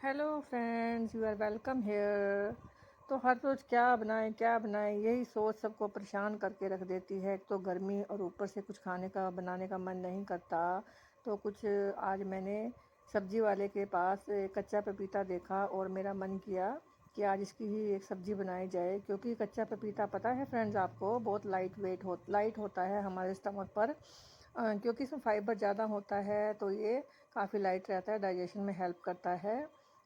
Hello friends, you are welcome here. तो हर रोज़ क्या बनाएं यही सोच सबको परेशान करके रख देती है। एक तो गर्मी और ऊपर से कुछ खाने का बनाने का मन नहीं करता। तो कुछ आज मैंने सब्जी वाले के पास कच्चा पपीता देखा और मेरा मन किया कि आज इसकी ही एक सब्ज़ी बनाई जाए, क्योंकि कच्चा पपीता पता है फ्रेंड्स आपको बहुत लाइट होता है हमारे स्टमक पर। क्योंकि इसमें फाइबर ज़्यादा होता है तो ये काफ़ी लाइट रहता है, डाइजेशन में हेल्प करता है।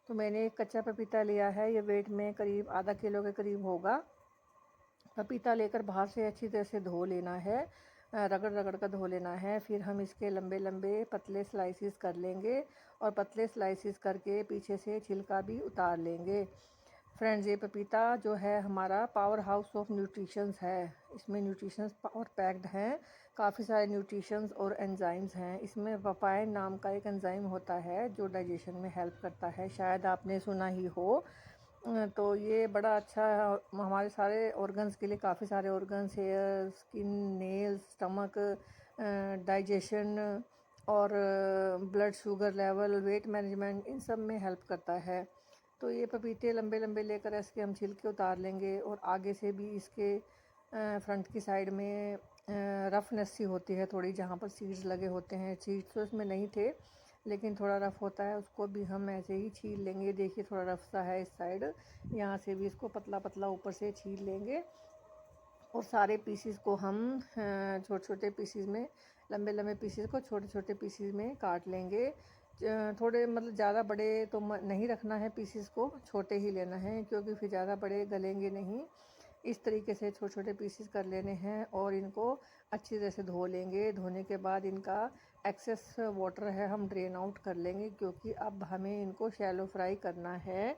तो मैंने एक कच्चा पपीता लिया है, ये वेट में करीब आधा किलो के करीब होगा। पपीता लेकर बाहर से अच्छी तरह से धो लेना है, रगड़ रगड़ कर धो लेना है। फिर हम इसके लंबे लंबे पतले स्लाइसिस कर लेंगे और पतले स्लाइसिस करके पीछे से छिलका भी उतार लेंगे। फ्रेंड्स, ये पपीता जो है हमारा पावर हाउस ऑफ न्यूट्रिशंस है। इसमें न्यूट्रिशंस पावर पैक्ड हैं, काफ़ी सारे न्यूट्रिशंस और एंजाइम्स हैं। इसमें पपाइन नाम का एक एंजाइम होता है जो डाइजेशन में हेल्प करता है, शायद आपने सुना ही हो। तो ये बड़ा अच्छा है हमारे सारे ऑर्गन्स के लिए, काफ़ी सारे organs, hair, skin, nails, stomach, digestion और blood sugar level, weight management, इन सब में हेल्प करता है। तो ये पपीते लंबे लंबे लेकर इसके हम छिलके उतार लेंगे और आगे से भी इसके फ्रंट की साइड में रफनेस सी होती है थोड़ी, जहाँ पर सीड्स लगे होते हैं। सीड्स तो इसमें नहीं थे लेकिन थोड़ा रफ़ होता है, उसको भी हम ऐसे ही छील लेंगे। देखिए थोड़ा रफ सा है इस साइड, यहाँ से भी इसको पतला पतला ऊपर से छील लेंगे। और सारे पीसीस को हम छोटे छोटे पीसीस में, लंबे लंबे पीसीस को छोटे छोटे पीसीस में काट लेंगे। थोड़े मतलब ज़्यादा बड़े तो नहीं रखना है, पीसीस को छोटे ही लेना है, क्योंकि फिर ज़्यादा बड़े गलेंगे नहीं। इस तरीके से छोटे छोटे पीसेस कर लेने हैं और इनको अच्छी तरह से धो लेंगे। धोने के बाद इनका एक्सेस वाटर है हम ड्रेन आउट कर लेंगे, क्योंकि अब हमें इनको शैलो फ्राई करना है।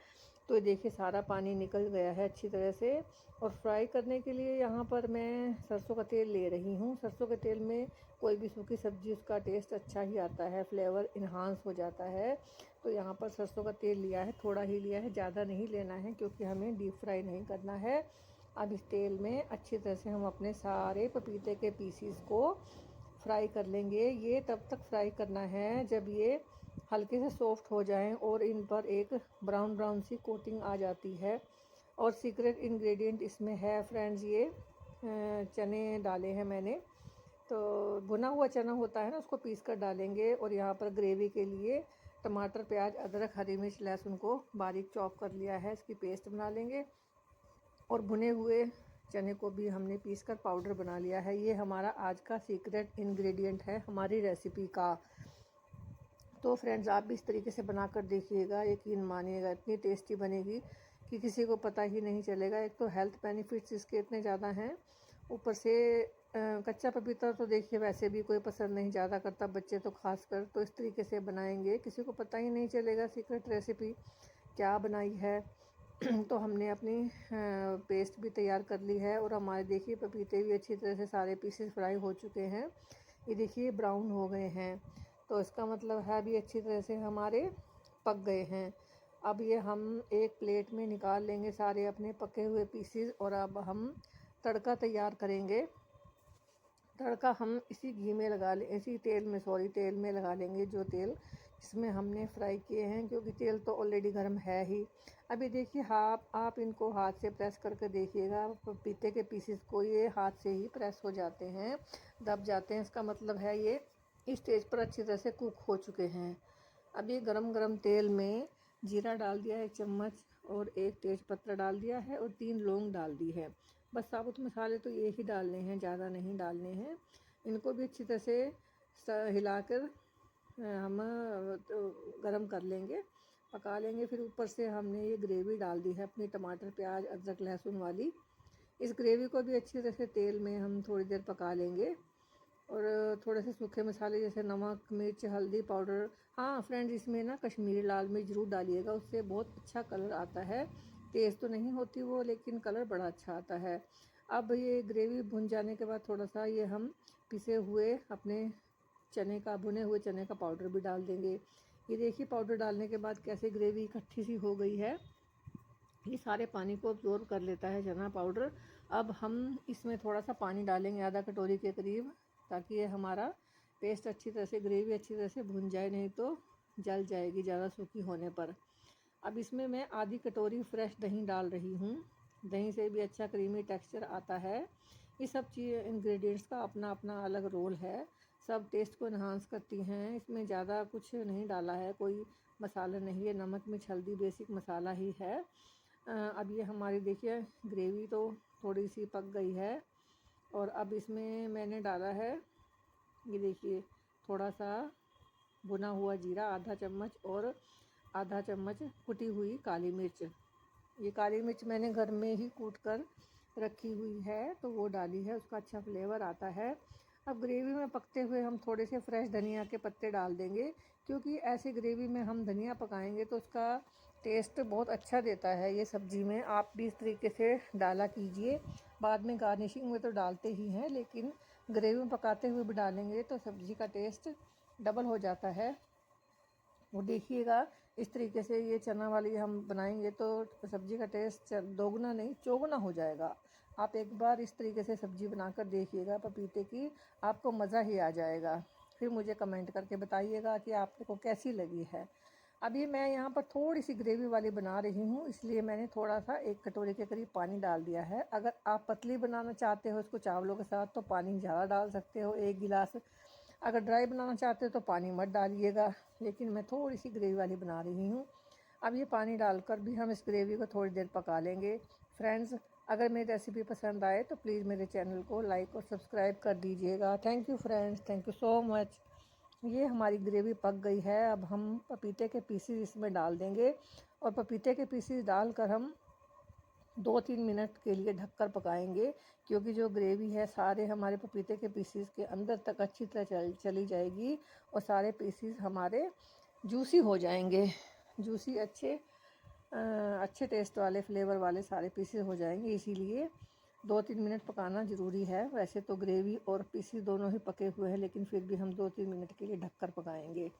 तो देखिए सारा पानी निकल गया है अच्छी तरह से। और फ्राई करने के लिए यहाँ पर मैं सरसों का तेल ले रही हूँ। सरसों के तेल में कोई भी सूखी सब्ज़ी, उसका टेस्ट अच्छा ही आता है, फ्लेवर इन्हांस हो जाता है। तो यहाँ पर सरसों का तेल लिया है, थोड़ा ही लिया है, ज़्यादा नहीं लेना है, क्योंकि हमें डीप फ्राई नहीं करना है। अब इस तेल में अच्छी तरह से हम अपने सारे पपीते के पीसीस को फ्राई कर लेंगे। ये तब तक फ्राई करना है जब ये हल्के से सॉफ्ट हो जाएं और इन पर एक ब्राउन ब्राउन सी कोटिंग आ जाती है। और सीक्रेट इंग्रेडिएंट इसमें है फ्रेंड्स, ये चने डाले हैं मैंने। तो भुना हुआ चना होता है ना, उसको पीस कर डालेंगे। और यहाँ पर ग्रेवी के लिए टमाटर, प्याज, अदरक, हरी मिर्च, लहसुन को बारीक चॉप कर लिया है, इसकी पेस्ट बना लेंगे। और भुने हुए चने को भी हमने पीस कर पाउडर बना लिया है। ये हमारा आज का सीक्रेट इंग्रेडिएंट है हमारी रेसिपी का। तो फ्रेंड्स, आप भी इस तरीके से बनाकर देखिएगा, यकीन मानिएगा इतनी टेस्टी बनेगी कि किसी को पता ही नहीं चलेगा। एक तो हेल्थ बेनिफिट्स इसके इतने ज़्यादा हैं, ऊपर से कच्चा पपीता तो देखिए वैसे भी कोई पसंद नहीं ज़्यादा करता, बच्चे तो खासकर। तो इस तरीके से बनाएंगे किसी को पता ही नहीं चलेगा सीक्रेट रेसिपी क्या बनाई है। तो हमने अपनी पेस्ट भी तैयार कर ली है और हमारे देखिए पपीते भी अच्छी तरह से सारे पीसेस फ्राई हो चुके हैं। ये देखिए ब्राउन हो गए हैं, तो इसका मतलब है अभी अच्छी तरह से हमारे पक गए हैं। अब ये हम एक प्लेट में निकाल लेंगे सारे अपने पके हुए पीसेस। और अब हम तड़का तैयार करेंगे। तड़का हम इसी घी में लगा लें, इसी तेल में, सॉरी तेल में लगा लेंगे, जो तेल इसमें हमने फ्राई किए हैं, क्योंकि तेल तो ऑलरेडी गर्म है ही। अभी देखिए आप इनको हाथ से प्रेस करके देखिएगा, पपीते के पीसेस को ये हाथ से ही प्रेस हो जाते हैं, दब जाते हैं। इसका मतलब है ये इस स्टेज पर अच्छी तरह से कुक हो चुके हैं। अब ये गरम गरम तेल में जीरा डाल दिया है 1 चम्मच, और 1 तेज पत्ता डाल दिया है, और 3 लौंग डाल दी है। बस साबुत मसाले तो ये ही डालने हैं, ज़्यादा नहीं डालने हैं। इनको भी अच्छी तरह से हिलाकर हम तो गरम कर लेंगे, पका लेंगे। फिर ऊपर से हमने ये ग्रेवी डाल दी है अपनी, टमाटर, प्याज, अदरक, लहसुन वाली। इस ग्रेवी को भी अच्छी तरह से तेल में हम थोड़ी देर पका लेंगे। और थोड़े से सूखे मसाले जैसे नमक, मिर्च, हल्दी पाउडर। हाँ फ्रेंड्स, इसमें ना कश्मीरी लाल मिर्च ज़रूर डालिएगा, उससे बहुत अच्छा कलर आता है। तेज़ तो नहीं होती वो, लेकिन कलर बड़ा अच्छा आता है। अब ये ग्रेवी भुन जाने के बाद थोड़ा सा ये हम पिसे हुए अपने चने का, भुने हुए चने का पाउडर भी डाल देंगे। ये देखिए पाउडर डालने के बाद कैसे ग्रेवी इकट्ठी सी हो गई है, ये सारे पानी को अब्जॉर्ब कर लेता है चना पाउडर। अब हम इसमें थोड़ा सा पानी डालेंगे, आधा कटोरी के करीब, ताकि ये हमारा पेस्ट अच्छी तरह से, ग्रेवी अच्छी तरह से भुन जाए, नहीं तो जल जाएगी ज़्यादा सूखी होने पर। अब इसमें मैं आधी कटोरी फ्रेश दही डाल रही हूँ। दही से भी अच्छा क्रीमी टेक्सचर आता है। ये सब चीज़ इंग्रेडिएंट्स का अपना अपना अलग रोल है, सब टेस्ट को इन्हांस करती हैं। इसमें ज़्यादा कुछ नहीं डाला है, कोई मसाला नहीं है, नमक मिर्च हल्दी बेसिक मसाला ही है। अब ये हमारी देखिए ग्रेवी तो थोड़ी सी पक गई है और अब इसमें मैंने डाला है, ये देखिए, थोड़ा सा भुना हुआ जीरा आधा चम्मच और आधा चम्मच कुटी हुई काली मिर्च। ये काली मिर्च मैंने घर में ही कूट कर रखी हुई है तो वो डाली है, उसका अच्छा फ्लेवर आता है। अब ग्रेवी में पकते हुए हम थोड़े से फ्रेश धनिया के पत्ते डाल देंगे, क्योंकि ऐसी ग्रेवी में हम धनिया पकाएंगे तो उसका टेस्ट बहुत अच्छा देता है। ये सब्ज़ी में आप भी इस तरीके से डाला कीजिए। बाद में गार्निशिंग में तो डालते ही हैं, लेकिन ग्रेवी में पकाते हुए भी डालेंगे तो सब्ज़ी का टेस्ट डबल हो जाता है। वो देखिएगा इस तरीके से ये चना वाली हम बनाएंगे तो सब्ज़ी का टेस्ट दोगुना नहीं चौगुना हो जाएगा। आप एक बार इस तरीके से सब्ज़ी बनाकर देखिएगा पपीते की, आपको मज़ा ही आ जाएगा। फिर मुझे कमेंट करके बताइएगा कि आपको कैसी लगी है। अभी मैं यहाँ पर थोड़ी सी ग्रेवी वाली बना रही हूँ, इसलिए मैंने थोड़ा सा 1 कटोरी के करीब पानी डाल दिया है। अगर आप पतली बनाना चाहते हो इसको चावलों के साथ तो पानी ज़्यादा डाल सकते हो, 1 गिलास। अगर ड्राई बनाना चाहते हो तो पानी मत डालिएगा, लेकिन मैं थोड़ी सी ग्रेवी वाली बना रही हूँ। अब ये पानी डालकर भी हम इस ग्रेवी को थोड़ी देर पका लेंगे। फ्रेंड्स, अगर मेरी रेसिपी पसंद आए तो प्लीज़ मेरे चैनल को लाइक और सब्सक्राइब कर दीजिएगा। Thank you friends, thank you so much. ये हमारी ग्रेवी पक गई है। अब हम पपीते के पीसीज इसमें डाल देंगे और पपीते के पीसीज डालकर हम 2-3 मिनट के लिए ढककर पकाएंगे, क्योंकि जो ग्रेवी है सारे हमारे पपीते के पीसीज के अंदर तक अच्छी तरह चली जाएगी और सारे पीसीज हमारे जूसी हो जाएंगे। जूसी अच्छे टेस्ट वाले फ्लेवर वाले सारे पीसेस हो जाएंगे, इसीलिए 2-3 मिनट पकाना ज़रूरी है। वैसे तो ग्रेवी और पीसी दोनों ही पके हुए हैं, लेकिन फिर भी हम 2-3 मिनट के लिए ढककर पकाएंगे।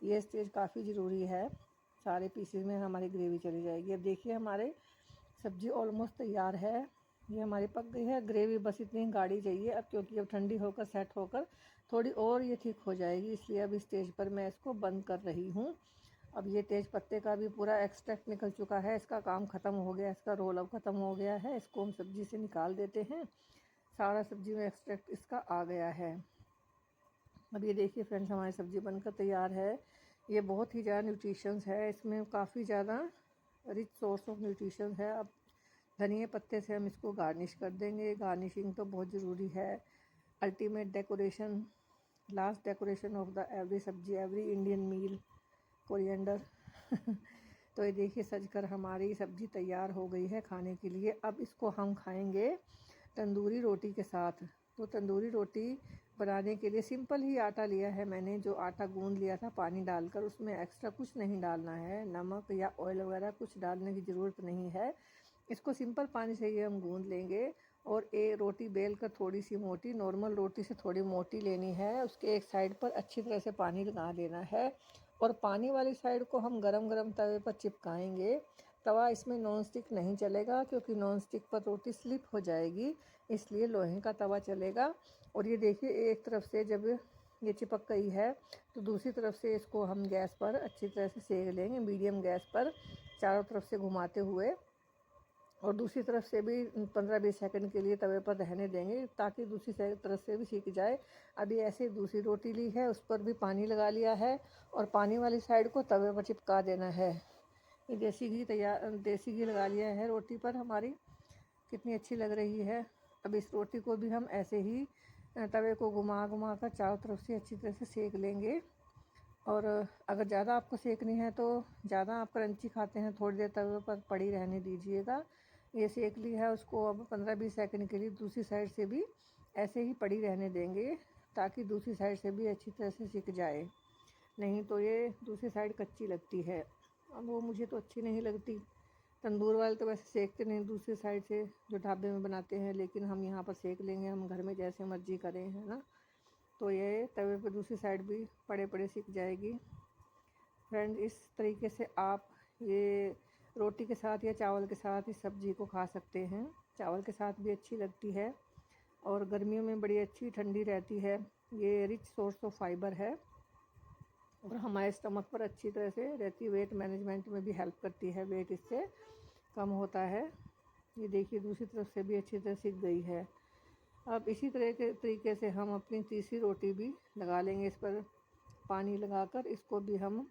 ये स्टेज काफ़ी ज़रूरी है, सारे पीसेस में हमारी ग्रेवी चली जाएगी। अब देखिए हमारे सब्ज़ी ऑलमोस्ट तैयार है, ये हमारी पक गई है। ग्रेवी बस इतनी गाढ़ी चाहिए अब, क्योंकि अब ठंडी होकर सेट होकर थोड़ी और ये ठीक हो जाएगी, इसलिए अब इस स्टेज पर मैं इसको बंद कर रही हूँ। अब ये तेज पत्ते का भी पूरा एक्सट्रैक्ट निकल चुका है, इसका काम ख़त्म हो गया, इसका रोल अब ख़त्म हो गया है। इसको हम सब्ज़ी से निकाल देते हैं, सारा सब्ज़ी में एक्सट्रैक्ट इसका आ गया है। अब ये देखिए फ्रेंड्स, हमारी सब्ज़ी बनकर तैयार है। ये बहुत ही ज़्यादा न्यूट्रिशंस है, इसमें काफ़ी ज़्यादा रिच सोर्स ऑफ न्यूट्रिशन है। अब धनिया पत्ते से हम इसको गार्निश कर देंगे। गार्निशिंग तो बहुत ज़रूरी है, ultimate decoration, last decoration of the every सब्जी, एवरी इंडियन मील, कोरिएंडर। तो ये देखिए सजकर हमारी सब्ज़ी तैयार हो गई है खाने के लिए। अब इसको हम खाएंगे तंदूरी रोटी के साथ। तो तंदूरी रोटी बनाने के लिए सिंपल ही आटा लिया है मैंने, जो आटा गूंद लिया था पानी डालकर, उसमें एक्स्ट्रा कुछ नहीं डालना है, नमक या ऑयल वगैरह कुछ डालने की ज़रूरत नहीं है। इसको सिंपल पानी से ही हम गूंद लेंगे और एक रोटी बेल कर थोड़ी सी मोटी, नॉर्मल रोटी से थोड़ी मोटी लेनी है। उसके एक साइड पर अच्छी तरह से पानी लगा लेना है और पानी वाली साइड को हम गरम गरम तवे पर चिपकाएंगे। तवा इसमें नॉन स्टिक नहीं चलेगा, क्योंकि नॉन स्टिक पर रोटी स्लिप हो जाएगी, इसलिए लोहे का तवा चलेगा। और ये देखिए एक तरफ से जब ये चिपक गई है तो दूसरी तरफ से इसको हम गैस पर अच्छी तरह से सेक लेंगे, मीडियम गैस पर चारों तरफ से घुमाते हुए, और दूसरी तरफ से भी 15-20 सेकंड के लिए तवे पर रहने देंगे, ताकि दूसरी तरफ से भी सीख जाए। अभी ऐसे दूसरी रोटी ली है, उस पर भी पानी लगा लिया है और पानी वाली साइड को तवे पर चिपका देना है। ये देसी घी लगा लिया है रोटी पर हमारी, कितनी अच्छी लग रही है। अब इस रोटी को भी हम ऐसे ही तवे को घुमा घुमा कर चारों तरफ से अच्छी तरह से सेक लेंगे। और अगर ज़्यादा आपको सेकनी है तो ज़्यादा आप क्रंची खाते हैं, थोड़ी देर तवे पर पड़ी रहने दीजिएगा। ये सेक ली है, उसको अब 15-20 सेकंड के लिए दूसरी साइड से भी ऐसे ही पड़ी रहने देंगे, ताकि दूसरी साइड से भी अच्छी तरह से सिक जाए। नहीं तो ये दूसरी साइड कच्ची लगती है, अब वो मुझे तो अच्छी नहीं लगती। तंदूर वाले तो वैसे सेकते नहीं दूसरी साइड से, जो ढाबे में बनाते हैं, लेकिन हम यहाँ पर सेक लेंगे, हम घर में जैसे मर्जी करें, है ना। तो ये तवे पर दूसरी साइड भी पड़े पड़े सिक जाएगी। फ्रेंड, इस तरीके से आप ये रोटी के साथ या चावल के साथ इस सब्ज़ी को खा सकते हैं। चावल के साथ भी अच्छी लगती है और गर्मियों में बड़ी अच्छी ठंडी रहती है। ये रिच सोर्स ऑफ फाइबर है। और हमारे स्टमक पर अच्छी तरह से रहती है, वेट मैनेजमेंट में भी हेल्प करती है, वेट इससे कम होता है। ये देखिए दूसरी तरफ से भी अच्छी तरह सिक गई है। अब इसी तरह के तरीके से हम अपनी तीसरी रोटी भी लगा लेंगे। इस पर पानी लगाकर इसको भी हम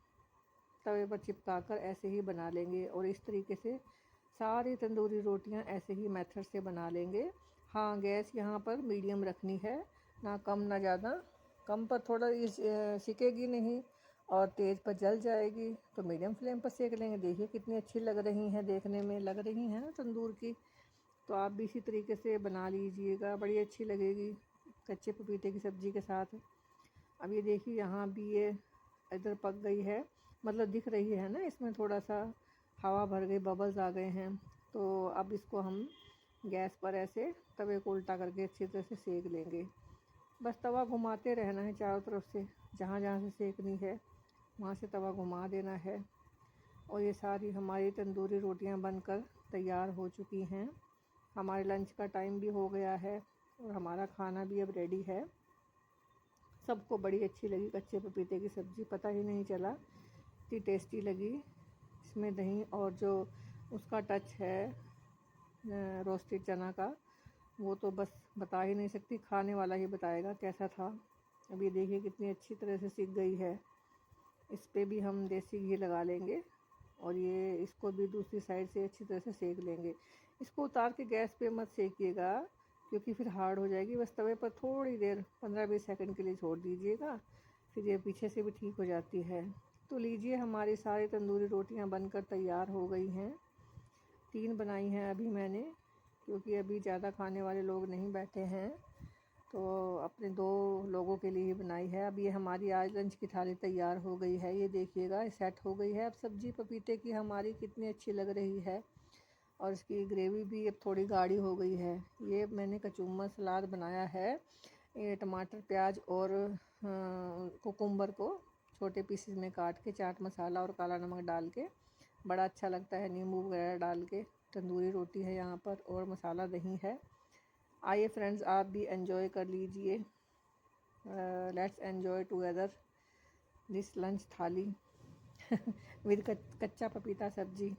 तवे पर चिपका कर ऐसे ही बना लेंगे और इस तरीके से सारी तंदूरी रोटियां ऐसे ही मेथड से बना लेंगे। हाँ, गैस यहाँ पर मीडियम रखनी है, ना कम ना ज़्यादा। कम पर थोड़ा सिकेगी नहीं और तेज़ पर जल जाएगी, तो मीडियम फ्लेम पर सेक लेंगे। देखिए कितनी अच्छी लग रही हैं, देखने में लग रही हैं ना तंदूर की। तो आप भी इसी तरीके से बना लीजिएगा, बड़ी अच्छी लगेगी कच्चे पपीते की सब्ज़ी के साथ। अब ये देखिए यहाँ भी ये इधर पक गई है, मतलब दिख रही है ना, इसमें थोड़ा सा हवा भर गई, बबल्स आ गए हैं। तो अब इसको हम गैस पर ऐसे तवे को उल्टा करके अच्छी तरह से सेक लेंगे। बस तवा घुमाते रहना है चारों तरफ से, जहाँ जहाँ से सेकनी है वहाँ से तवा घुमा देना है। और ये सारी हमारी तंदूरी रोटियां बनकर तैयार हो चुकी हैं। हमारे लंच का टाइम भी हो गया है और हमारा खाना भी अब रेडी है। सबको बड़ी अच्छी लगी कच्चे पपीते की सब्ज़ी, पता ही नहीं चला, इतनी टेस्टी लगी। इसमें दही और जो उसका टच है रोस्टेड चना का, वो तो बस बता ही नहीं सकती, खाने वाला ही बताएगा कैसा था। अब ये देखिए कितनी अच्छी तरह से सिक गई है। इस पे भी हम देसी घी लगा लेंगे और ये इसको भी दूसरी साइड से अच्छी तरह से सेक लेंगे। इसको उतार के गैस पे मत सेकिएगा क्योंकि फिर हार्ड हो जाएगी। बस तवे पर थोड़ी देर 15-20 सेकंड के लिए छोड़ दीजिएगा, फिर ये पीछे से भी ठीक हो जाती है। तो लीजिए हमारी सारी तंदूरी रोटियां बनकर तैयार हो गई हैं। 3 बनाई हैं अभी मैंने, क्योंकि अभी ज़्यादा खाने वाले लोग नहीं बैठे हैं, तो अपने 2 लोगों के लिए ही बनाई है। अब ये हमारी आज लंच की थाली तैयार हो गई है, ये देखिएगा सेट हो गई है। अब सब्ज़ी पपीते की हमारी कितनी अच्छी लग रही है और इसकी ग्रेवी भी अब थोड़ी गाढ़ी हो गई है। ये मैंने कचूमर सलाद बनाया है, ये टमाटर प्याज और कुकुम्बर को छोटे पीसेस में काट के चाट मसाला और काला नमक डाल के, बड़ा अच्छा लगता है, नींबू वगैरह डाल के। तंदूरी रोटी है यहाँ पर और मसाला दही है। आइए फ्रेंड्स आप भी एंजॉय कर लीजिए, let's enjoy together this lunch थाली विद कच्चा पपीता सब्जी।